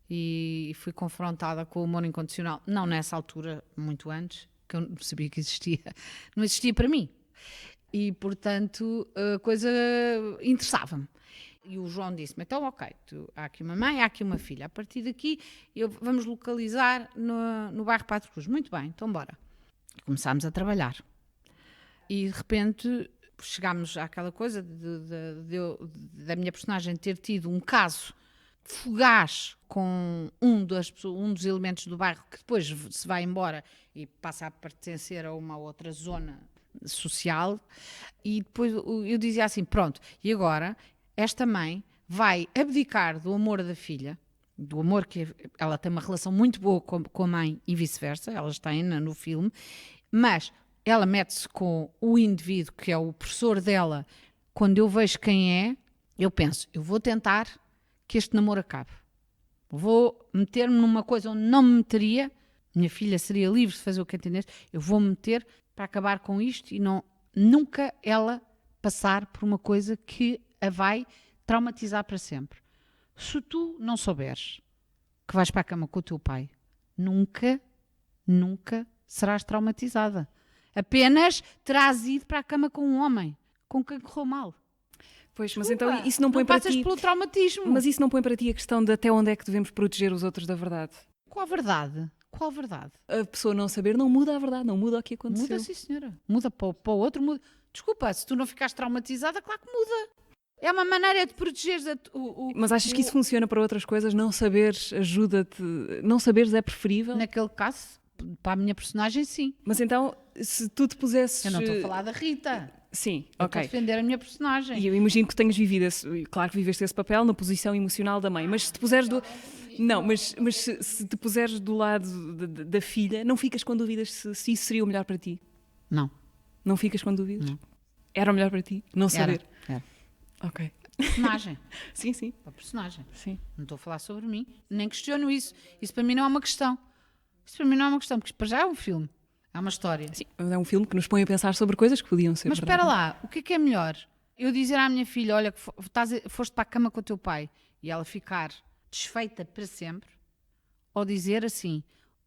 e fui confrontada com o amor incondicional. Não nessa altura, muito antes, que eu não sabia que existia. Não existia para mim. E, portanto, a coisa interessava-me. E o João disse-me, então ok, há aqui uma mãe, há aqui uma filha. A partir daqui vamos localizar no bairro Padre Cruz. Muito bem, então bora. Começámos a trabalhar. E de repente chegámos àquela coisa da minha personagem ter tido um caso fugaz com um dos elementos do bairro que depois se vai embora e passa a pertencer a uma outra zona social. E depois eu dizia assim, pronto, e agora esta mãe vai abdicar do amor da filha, do amor que ela tem uma relação muito boa com a mãe e vice-versa, elas têm no filme, mas ela mete-se com o indivíduo que é o professor dela. Quando eu vejo quem é, eu penso, eu vou tentar que este namoro acabe. Vou meter-me numa coisa onde não me meteria, minha filha seria livre de fazer o que entendesse, eu vou me meter para acabar com isto e nunca ela passar por uma coisa que a vai traumatizar para sempre. Se tu não souberes que vais para a cama com o teu pai, nunca serás traumatizada. Apenas terás ido para a cama com um homem com quem correu mal. Pois, mas Desculpa, então isso não põe para passas ti... pelo traumatismo. Mas isso não põe para ti a questão de até onde é que devemos proteger os outros da verdade? Qual verdade? Qual verdade? A pessoa não saber não muda a verdade, não muda o que aconteceu. Muda, sim, senhora. Muda para o outro, muda. Desculpa, se tu não ficares traumatizada, claro que muda. É uma maneira de protegeres Mas achas que isso funciona para outras coisas? Não saberes ajuda-te... Não saberes é preferível? Naquele caso, para a minha personagem, sim. Mas então, se tu te pusesses... Eu não estou a falar da Rita. Sim, Eu ok. estou a defender a minha personagem. E eu imagino que tenhas vivido claro que viveste esse papel na posição emocional da mãe, mas se te puseres não, mas se te puseres do lado da filha, não ficas com dúvidas se isso seria o melhor para ti? Não. Não ficas com dúvidas? Não. Era o melhor para ti? Não saber? Era. Ok. Personagem. Sim. Para a personagem. Sim. Não estou a falar sobre mim. Nem questiono isso. Isso para mim não é uma questão. Isso para mim não é uma questão, porque para já é um filme. É uma história. Sim, é um filme que nos põe a pensar sobre coisas que podiam ser Mas verdade. espera lá, o que é melhor? Eu dizer à minha filha, olha, foste para a cama com o teu pai e ela ficar desfeita para sempre, ou dizer assim,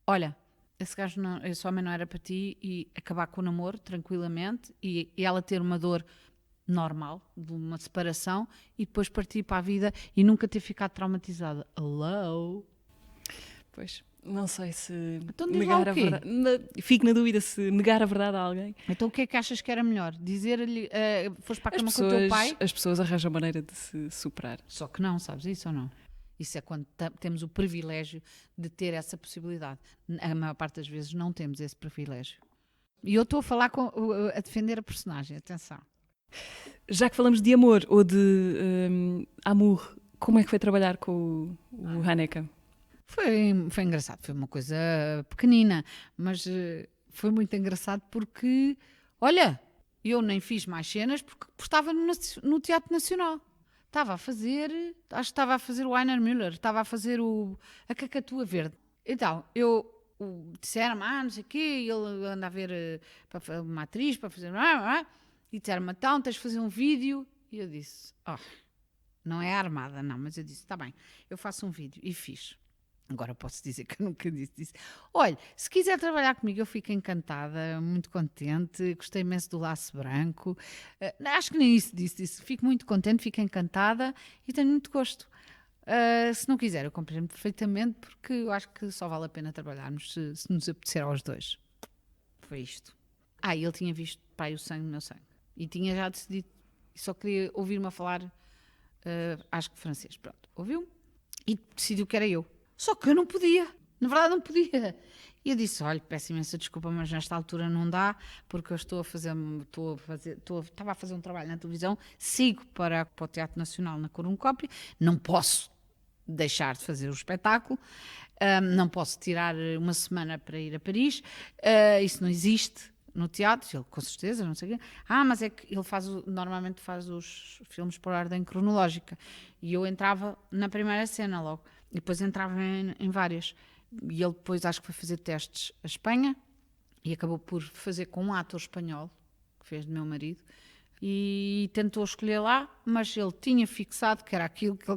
olha, esse homem não era para ti e acabar com o namoro tranquilamente e ela ter uma dor normal, de uma separação, e depois partir para a vida e nunca ter ficado traumatizada. Hello? Pois, não sei se Então diz lá negar o a quê? verdade. Fico na dúvida se negar a verdade a alguém. Então o que é que achas que era melhor? Dizer-lhe, foste para a cama com o teu pai? As pessoas arranjam maneira de se superar. Só que não, sabes isso ou não? Isso é quando temos o privilégio de ter essa possibilidade. A maior parte das vezes não temos esse privilégio. E eu estou a falar a defender a personagem, atenção. Já que falamos de amor ou de amour, como é que foi trabalhar com o Haneke? Foi engraçado, foi uma coisa pequenina, mas foi muito engraçado porque, olha, eu nem fiz mais cenas porque estava no Teatro Nacional. Estava a fazer, acho que estava a fazer o Einar Müller, estava a fazer a Cacatua Verde. Então, disseram-me, não sei o quê, ele anda a ver para uma atriz, para fazer... E disseram-me, então, tens de fazer um vídeo. E eu disse, não é armada, não, mas eu disse, está bem, eu faço um vídeo. E fiz. Agora posso dizer que eu nunca disse. Olha, se quiser trabalhar comigo, eu fico encantada, muito contente, gostei imenso do Laço Branco. Acho que nem isso disse. Fico muito contente, fico encantada e tenho muito gosto. Se não quiser, eu compreendo perfeitamente, porque eu acho que só vale a pena trabalharmos se nos apetecer aos dois. Foi isto. Ele tinha visto pai o sangue no meu sangue. E tinha já decidido, e só queria ouvir-me a falar, acho que francês. Pronto, ouviu-me e decidiu que era eu. Só que eu não podia, na verdade não podia. E eu disse, olha, peço imensa desculpa, mas nesta altura não dá, porque eu estava a fazer um trabalho na televisão, sigo para o Teatro Nacional na Cornucópia, não posso deixar de fazer o espetáculo, não posso tirar uma semana para ir a Paris, isso não existe no teatro, ele com certeza, não sei o quê. Mas é que ele normalmente faz os filmes por ordem cronológica, e eu entrava na primeira cena logo. E depois entrava em várias. E ele depois acho que foi fazer testes a Espanha e acabou por fazer com um ator espanhol, que fez de meu marido, e tentou escolher lá, mas ele tinha fixado que era aquilo que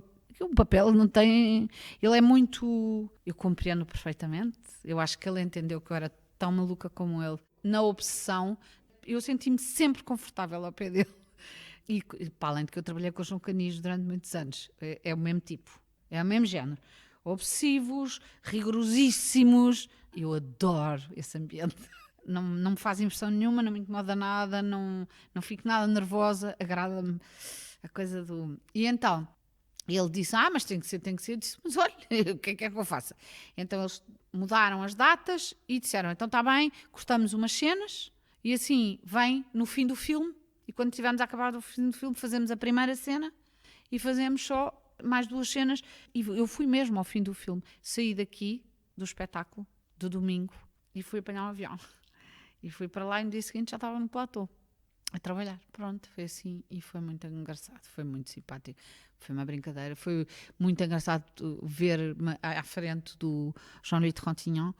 o papel não tem... Ele é muito... Eu compreendo perfeitamente. Eu acho que ele entendeu que eu era tão maluca como ele. Na obsessão, eu senti-me sempre confortável ao pé dele. E para além de que eu trabalhei com o João Canis durante muitos anos. É o mesmo tipo. É o mesmo género. Obsessivos, rigorosíssimos. Eu adoro esse ambiente. Não me faz impressão nenhuma, não me incomoda nada, não fico nada nervosa, agrada-me a coisa do... E então, ele disse, mas tem que ser. Eu disse, mas olha, o que é que eu faço? Então eles mudaram as datas e disseram, então está bem, cortamos umas cenas e assim vem no fim do filme e quando tivermos acabado o fim do filme fazemos a primeira cena e fazemos só mais 2 cenas. E eu fui mesmo ao fim do filme, saí daqui do espetáculo do domingo e fui apanhar um avião e fui para lá e no dia seguinte já estava no platô a trabalhar. Pronto, foi assim e foi muito engraçado, foi muito simpático, foi uma brincadeira, foi muito engraçado ver-me à frente do Jean-Louis Trintignant,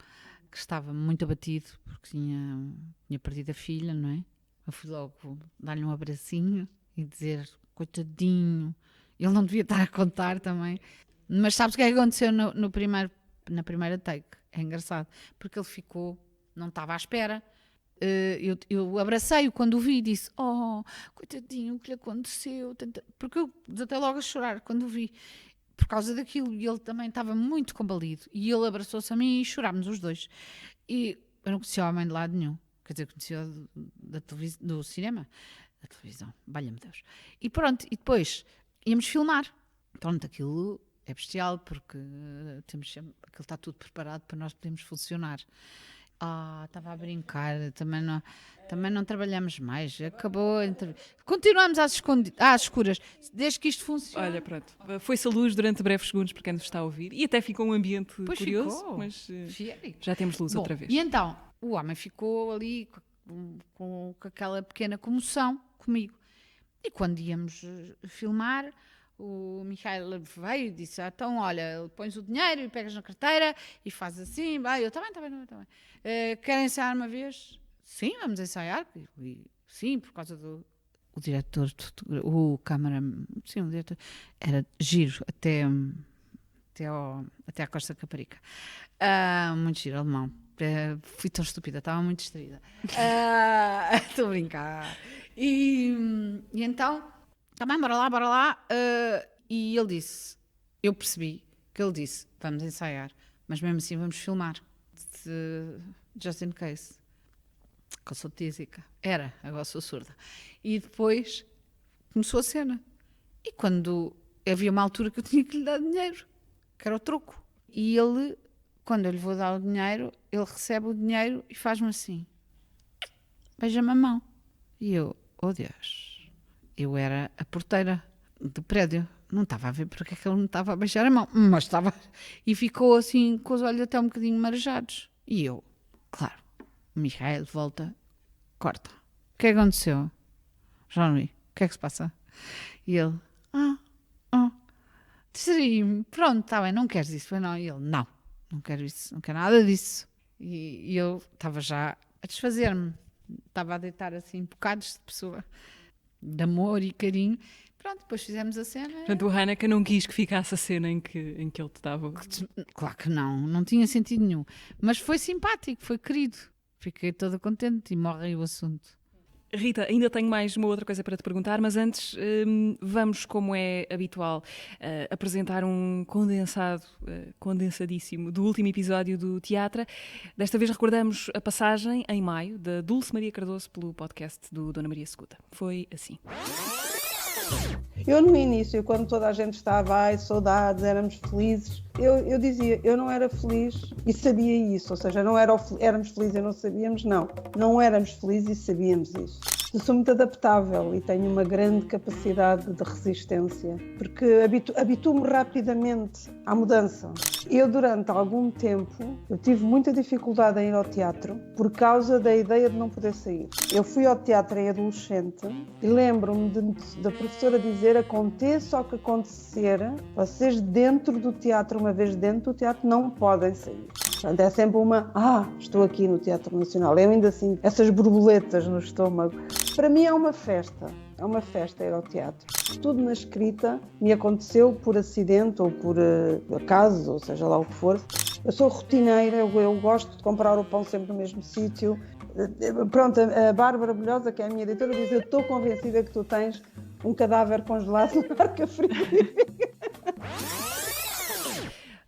que estava muito abatido porque tinha perdido a filha, não é? Eu fui logo dar-lhe um abracinho e dizer, coitadinho, ele não devia estar a contar também. Mas sabes o que é que aconteceu na primeira take? É engraçado, porque ele ficou, não estava à espera. Eu abracei-o quando o vi e disse, coitadinho, o que lhe aconteceu? Porque eu desatei logo a chorar quando o vi, por causa daquilo. E ele também estava muito combalido. E ele abraçou-se a mim e chorámos os dois. E eu não conhecia o homem de lado nenhum. Quer dizer, conhecia do cinema, da televisão, valha-me Deus. E pronto, e depois íamos filmar. Pronto, aquilo é bestial, porque temos sempre, aquilo está tudo preparado para nós podermos funcionar. Estava a brincar, também não trabalhamos mais, acabou. Continuamos às escuras, desde que isto funcione. Olha, pronto, foi-se a luz durante breves segundos para quem nos está a ouvir e até ficou um ambiente curioso, ficou. Mas já temos luz outra vez. E então, o homem ficou ali com aquela pequena comoção comigo. E quando íamos filmar, o Michael veio e disse, então olha, pões o dinheiro e pegas na carteira e fazes assim, eu está bem. Querem ensaiar uma vez? Sim, vamos ensaiar. Sim, por causa do diretor, o câmara, sim, o diretor, era giro até à Costa Caparica. Muito giro, alemão. Fui tão estúpida, estava muito distraída. Estou a brincar. E então, tá bem, bora lá. E ele disse, eu percebi que ele disse, vamos ensaiar, mas mesmo assim vamos filmar. Just in case. Que eu sou tísica. Agora sou surda. E depois começou a cena. E quando havia uma altura que eu tinha que lhe dar dinheiro, que era o troco. E ele, quando eu lhe vou dar o dinheiro, ele recebe o dinheiro e faz-me assim. Beija-me a mão. E eu, oh Deus, eu era a porteira do prédio. Não estava a ver porque é que ele me estava a beijar a mão, mas estava. E ficou assim, com os olhos até um bocadinho marejados. E eu, claro, Michael, volta, corta. O que é que aconteceu? Jean-Louis, o que é que se passa? E ele, distraí-me, pronto, está bem, não queres isso? Não. E ele, não quero isso, não quero nada disso. E eu estava já a desfazer-me, estava a deitar assim bocados de pessoa, de amor e carinho. Pronto, depois fizemos a cena. Portanto, o Haneke não quis que ficasse a cena em que ele te dava. Claro que não tinha sentido nenhum. Mas foi simpático, foi querido. Fiquei toda contente e morre aí o assunto. Rita, ainda tenho mais uma outra coisa para te perguntar, mas antes vamos, como é habitual, apresentar um condensado, condensadíssimo, do último episódio do Teatro. Desta vez recordamos a passagem, em maio, da Dulce Maria Cardoso pelo podcast do Dona Maria II. Foi assim. Eu no início, quando toda a gente estava, ai, saudades, éramos felizes, eu dizia, eu não era feliz e sabia isso, ou seja, não éramos felizes e não sabíamos, não éramos felizes e sabíamos isso. Eu sou muito adaptável e tenho uma grande capacidade de resistência, porque habituo-me rapidamente à mudança. Eu, durante algum tempo, eu tive muita dificuldade em ir ao teatro por causa da ideia de não poder sair. Eu fui ao teatro em adolescente e lembro-me da professora dizer, aconteça o que acontecer, vocês dentro do teatro, uma vez dentro do teatro, não podem sair. Portanto, é sempre estou aqui no Teatro Nacional. Eu ainda assim, essas borboletas no estômago. Para mim é uma festa ir ao teatro. Tudo na escrita me aconteceu por acidente ou por acaso, ou seja lá o que for. Eu sou rotineira, eu gosto de comprar o pão sempre no mesmo sítio. Pronto, a Bárbara Bolhosa, que é a minha editora, diz, eu estou convencida que tu tens um cadáver congelado na arca frigorífica.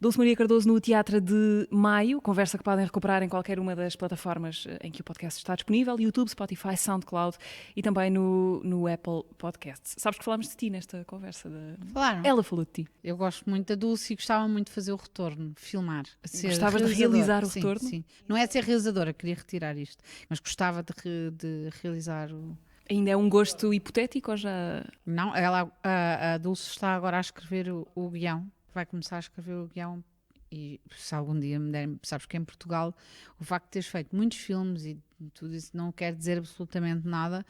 Dulce Maria Cardoso no Teatro de Maio, conversa que podem recuperar em qualquer uma das plataformas em que o podcast está disponível, YouTube, Spotify, SoundCloud e também no Apple Podcasts. Sabes que falámos de ti nesta conversa? Falaram. Ela falou de ti. Eu gosto muito da Dulce e gostava muito de fazer o retorno, filmar. Gostavas de realizar o retorno? Sim. Não é ser realizadora, queria retirar isto, mas gostava de realizar o... Ainda é um gosto hipotético ou já... Não, a Dulce está agora a escrever o guião. Vai começar a escrever o guião e se algum dia me derem, sabes que em Portugal o facto de teres feito muitos filmes e tudo isso não quer dizer absolutamente nada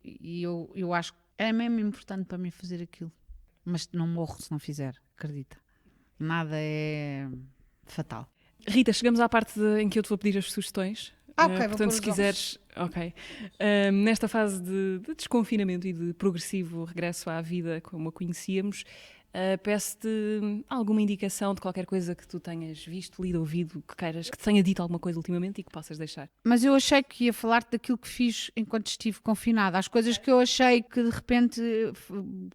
e eu acho que é mesmo importante para mim fazer aquilo, mas não morro se não fizer, acredita, nada é fatal. Rita, chegamos à parte em que eu te vou pedir as sugestões. Portanto, se quiseres, nesta fase de desconfinamento e de progressivo regresso à vida como a conhecíamos, peço-te alguma indicação de qualquer coisa que tu tenhas visto, lido, ouvido, que queiras, que te tenha dito alguma coisa ultimamente e que possas deixar. Mas eu achei que ia falar-te daquilo que fiz enquanto estive confinada. As coisas que eu achei que de repente,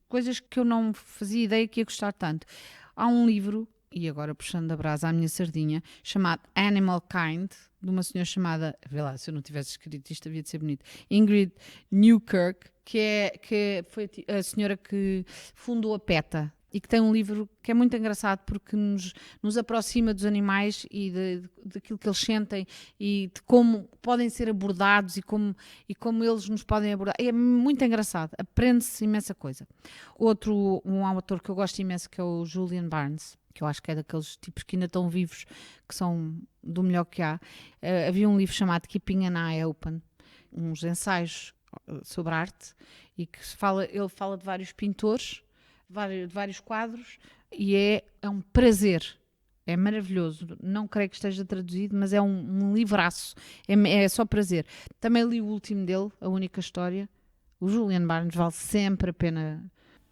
coisas que eu não fazia ideia que ia gostar tanto. Há um livro, e agora puxando a brasa à minha sardinha, chamado Animal Kind, de uma senhora chamada, vê lá, se eu não tivesse escrito isto havia de ser bonito, Ingrid Newkirk, que foi a senhora que fundou a PETA e que tem um livro que é muito engraçado porque nos aproxima dos animais e daquilo que eles sentem e de como podem ser abordados e como eles nos podem abordar. É muito engraçado, aprende-se imensa coisa. Um autor que eu gosto imenso, que é o Julian Barnes, que eu acho que é daqueles tipos que ainda estão vivos, que são do melhor que há. Havia um livro chamado Keeping an Eye Open, uns ensaios sobre arte, e que ele fala de vários pintores, de vários quadros, e é um prazer, é maravilhoso. Não creio que esteja traduzido, mas é um livraço, é só prazer. Também li o último dele, A Única História. O Julian Barnes vale sempre a pena.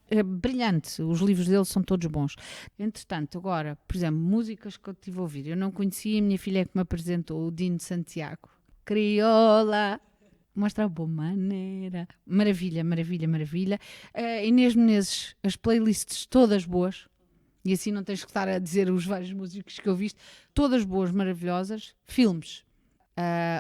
É brilhante, os livros dele são todos bons. Entretanto, agora, por exemplo, músicas que eu tive a ouvir, eu não conhecia, a minha filha é que me apresentou, o Dino Santiago. Crioula, Mostra a boa maneira. Maravilha, maravilha, maravilha. Inês Menezes, as playlists todas boas. E assim não tens que estar a dizer os vários músicos que eu viste. Todas boas, maravilhosas. Filmes.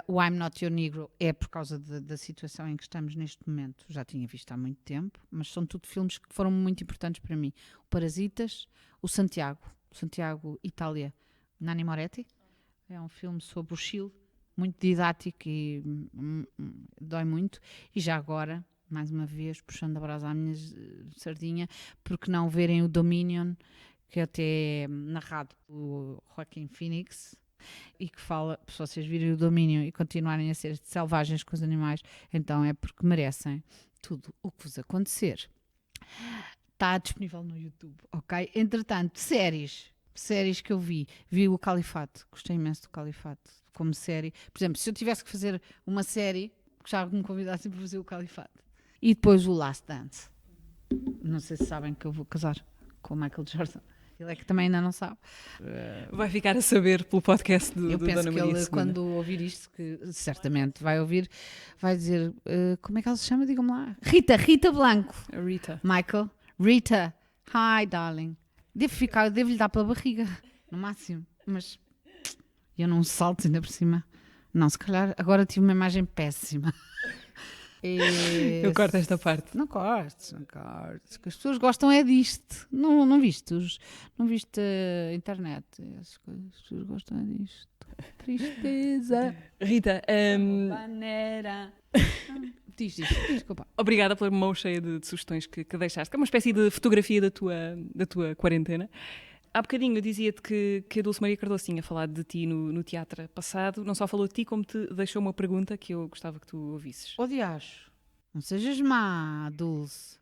O I'm Not Your Negro é por causa da situação em que estamos neste momento. Já tinha visto há muito tempo. Mas são tudo filmes que foram muito importantes para mim. O Parasitas. O Santiago, Itália. Nanni Moretti. É um filme sobre o Chile. Muito didático e dói muito. E já agora, mais uma vez, puxando a brasa à minha sardinha, porque não verem o Dominion, que até é narrado pelo Joaquin Phoenix, e que fala, se vocês virem o Dominion e continuarem a ser selvagens com os animais, então é porque merecem tudo o que vos acontecer. Está disponível no YouTube, ok? Entretanto, séries que eu vi o Califato, gostei imenso do Califato como série. Por exemplo, se eu tivesse que fazer uma série, gostava que me convidassem para fazer o Califato. E depois o Last Dance. Não sei se sabem que eu vou casar com o Michael Jordan. Ele é que também ainda não sabe. Vai ficar a saber pelo podcast do Eu penso Dona que Maria ele, II. quando ouvir isto, que certamente vai ouvir, vai dizer, como é que ela se chama? Digam-me lá. Rita Blanco. A Rita. Michael, Rita, hi darling. Devo-lhe dar pela barriga, no máximo, mas eu não salto ainda por cima. Não, se calhar agora tive uma imagem péssima. Eu corto esta parte. Não cortes, que as pessoas gostam é disto. Não viste a internet, as pessoas gostam é disto. Tristeza. Rita, Maneira. Diz, desculpa. obrigada pela mão cheia de sugestões que deixaste, que é uma espécie de fotografia da tua quarentena. Há bocadinho eu dizia-te que a Dulce Maria Cardoso tinha falado de ti no teatro passado. Não só falou de ti, como te deixou uma pergunta que eu gostava que tu ouvisses. Diacho, não sejas má, Dulce.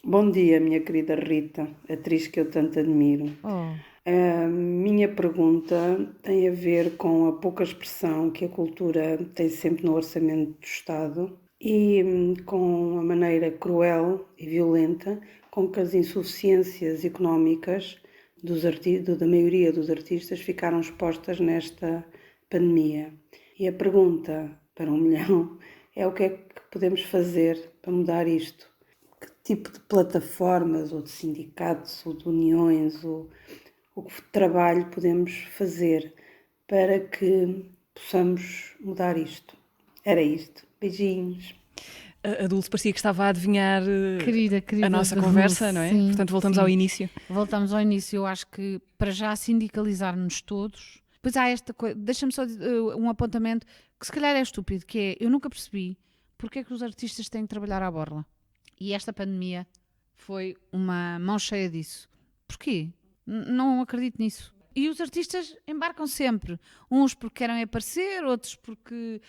Bom dia, minha querida Rita, atriz que eu tanto admiro. A minha pergunta tem a ver com a pouca expressão que a cultura tem sempre no orçamento do Estado e com a maneira cruel e violenta com que as insuficiências económicas da maioria dos artistas ficaram expostas nesta pandemia. E a pergunta para 1 milhão é o que é que podemos fazer para mudar isto? Que tipo de plataformas ou de sindicatos ou de uniões ou que trabalho podemos fazer para que possamos mudar isto? Era isto. Beijinhos. A Dulce parecia que estava a adivinhar Querida a nossa Dulce, conversa, não é? sim, Portanto, voltamos sim. ao início. Voltamos ao início. Eu acho que para já sindicalizar-nos todos. Depois há esta coisa, deixa-me só um apontamento que se calhar é estúpido, que é, eu nunca percebi porque é que os artistas têm que trabalhar à borla. E esta pandemia foi uma mão cheia disso. Porquê? Não acredito nisso. E os artistas embarcam sempre. Uns porque querem aparecer, outros porque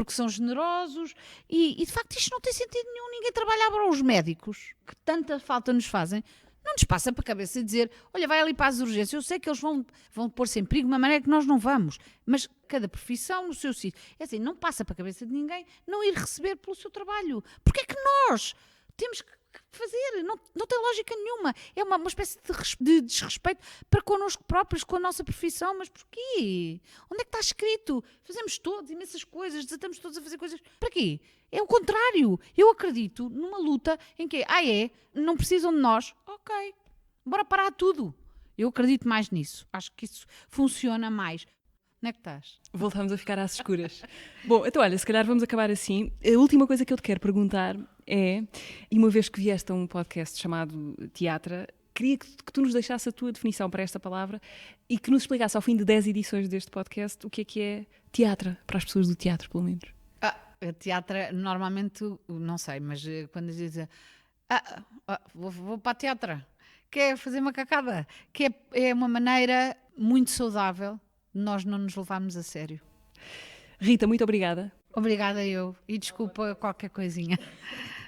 são generosos. E de facto isto não tem sentido nenhum. Ninguém trabalha para os médicos, que tanta falta nos fazem. Não nos passa para a cabeça dizer, olha, vai ali para as urgências. Eu sei que eles vão pôr-se em perigo de uma maneira que nós não vamos. Mas cada profissão no seu sítio. É assim, não passa para a cabeça de ninguém não ir receber pelo seu trabalho. Porque é que nós temos que fazer? Não tem lógica nenhuma. É uma espécie de desrespeito para connosco próprios, com a nossa profissão. Mas porquê? Onde é que está escrito? Fazemos todos imensas coisas, desatamos todos a fazer coisas. Para quê? É o contrário. Eu acredito numa luta em que, não precisam de nós. Ok, bora parar tudo. Eu acredito mais nisso. Acho que isso funciona mais. Onde é que estás? Voltamos a ficar às escuras. Bom, então olha, se calhar vamos acabar assim. A última coisa que eu te quero perguntar é, e uma vez que vieste a um podcast chamado Teatra, queria que tu nos deixasse a tua definição para esta palavra e que nos explicasse ao fim de 10 edições deste podcast o que é teatra, para as pessoas do teatro, pelo menos. A teatro, normalmente, não sei, mas quando dizem vou para a teatro, que é fazer uma cacada, que é uma maneira muito saudável de nós não nos levarmos a sério. Rita, muito obrigada. Obrigada eu, e desculpa qualquer coisinha.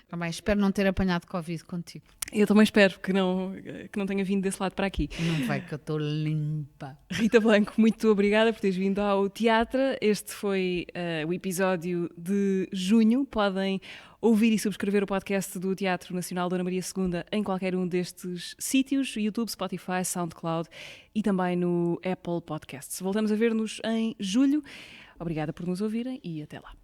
Também espero não ter apanhado Covid contigo. Eu também espero que não tenha vindo desse lado para aqui. Não vai que eu estou limpa. Rita Blanco, muito obrigada por teres vindo ao Teatro. Este foi o episódio de junho. Podem ouvir e subscrever o podcast do Teatro Nacional Dona Maria II em qualquer um destes sítios, YouTube, Spotify, SoundCloud e também no Apple Podcasts. Voltamos a ver-nos em julho. Obrigada por nos ouvirem e até lá.